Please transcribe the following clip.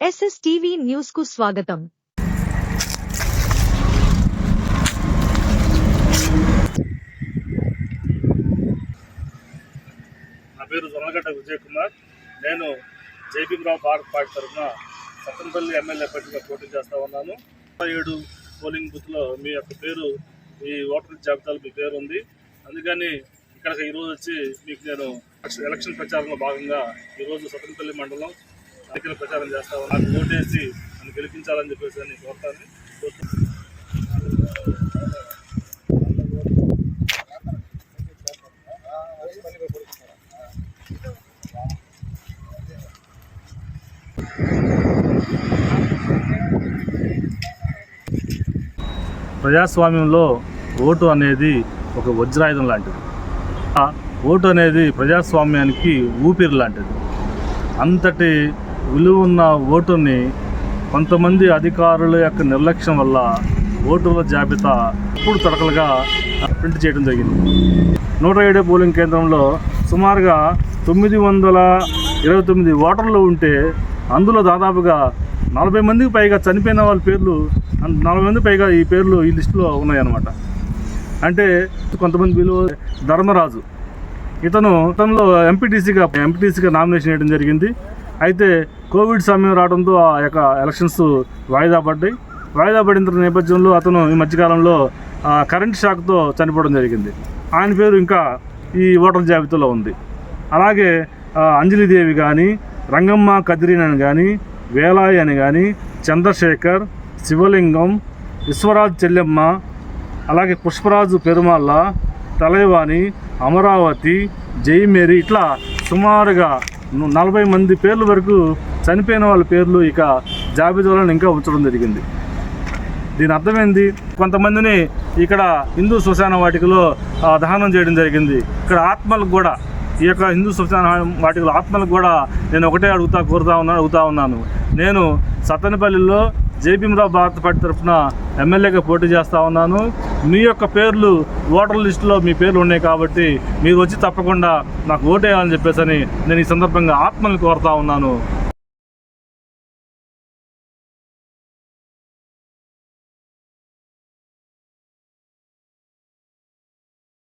SSTV news కు స్వాగతం. నా పేరు జొన్నగడ్డ విజయ్ కుమార్. నేను జేపీరావు భారత్ పార్టీ తరఫున సత్తెనపల్లి ఎమ్మెల్యే అభ్యర్థిగా పోటీ చేస్తా ఉన్నాను. 7 పోలింగ్ బూత్లో మీ యొక్క పేరు, ఈ ఓటర్ జాబితాలో మీ పేరు ఉంది. అందుకని ఇక్కడికి ఈరోజు వచ్చి మీకు నేను ఎలక్షన్ ప్రచారంలో భాగంగా ఈరోజు సత్తెనపల్లి మండలం ఎన్నికల ప్రచారం చేస్తా ఉన్నాను. నాకు ఓటేసి నన్ను గెలిపించాలని చెప్పేసి నేను కోరుతాను. ప్రజాస్వామ్యంలో ఓటు అనేది ఒక వజ్రాయుధం లాంటిది. ఆ ఓటు అనేది ప్రజాస్వామ్యానికి ఊపిరి లాంటిది. అంతటి విలువ ఉన్న ఓటుని కొంతమంది అధికారుల యొక్క నిర్లక్ష్యం వల్ల ఓటర్ల జాబితా ఇప్పుడు తడకలుగా ప్రింట్ చేయడం జరిగింది. 107 పోలింగ్ కేంద్రంలో సుమారుగా 929 ఓటర్లు ఉంటే అందులో దాదాపుగా 40 మందికి పైగా చనిపోయిన వాళ్ళ పేర్లు, 40 మందికి పైగా ఈ పేర్లు ఈ లిస్టులో ఉన్నాయన్నమాట. అంటే కొంతమంది విలువ ధర్మరాజు, ఇతనిలో ఎంపీటీసీగా నామినేషన్ వేయడం జరిగింది. అయితే కోవిడ్ సమయం రావడంతో ఆ యొక్క ఎలక్షన్స్ వాయిదా పడిన నేపథ్యంలో అతను ఈ మధ్యకాలంలో కరెంట్ షాక్తో చనిపోవడం జరిగింది. ఆయన పేరు ఇంకా ఈ ఓటర్ జాబితాలో ఉంది. అలాగే అంజలిదేవి కానీ, రంగమ్మ కదిరిన్ అని కానీ, వేలాయి అని కానీ, చంద్రశేఖర్, శివలింగం, విశ్వరాజ్ చెల్లెమ్మ, అలాగే పుష్పరాజు పెరుమాళ్ళ, తలైవాణి, అమరావతి, జైమేరి, ఇట్లా సుమారుగా 40 మంది పేర్ల వరకు చనిపోయిన వాళ్ళ పేర్లు ఇక జాబితాలో ఇంకా ఉంచడం జరిగింది. దీని అర్థమైంది, కొంతమందిని ఇక్కడ హిందూ శ్మశాన వాటికలో దహనం చేయడం జరిగింది. ఇక్కడ ఆత్మలకు కూడా, ఈ యొక్క హిందూ శ్మశాన వాటికలో ఆత్మలకు కూడా నేను ఒకటే అడుగుతా ఉన్నాను. నేను సత్తెనపల్లిలో జేపీరావు భారత్ పార్టీ తరఫున ఎమ్మెల్యేగా పోటీ చేస్తూ ఉన్నాను. మీ యొక్క పేర్లు ఓటర్ లిస్టులో మీ పేర్లు ఉన్నాయి కాబట్టి మీరు వచ్చి తప్పకుండా నాకు ఓటేయాలని చెప్పేసి నేను ఈ సందర్భంగా ఆత్మల్ని కోరుతా ఉన్నాను.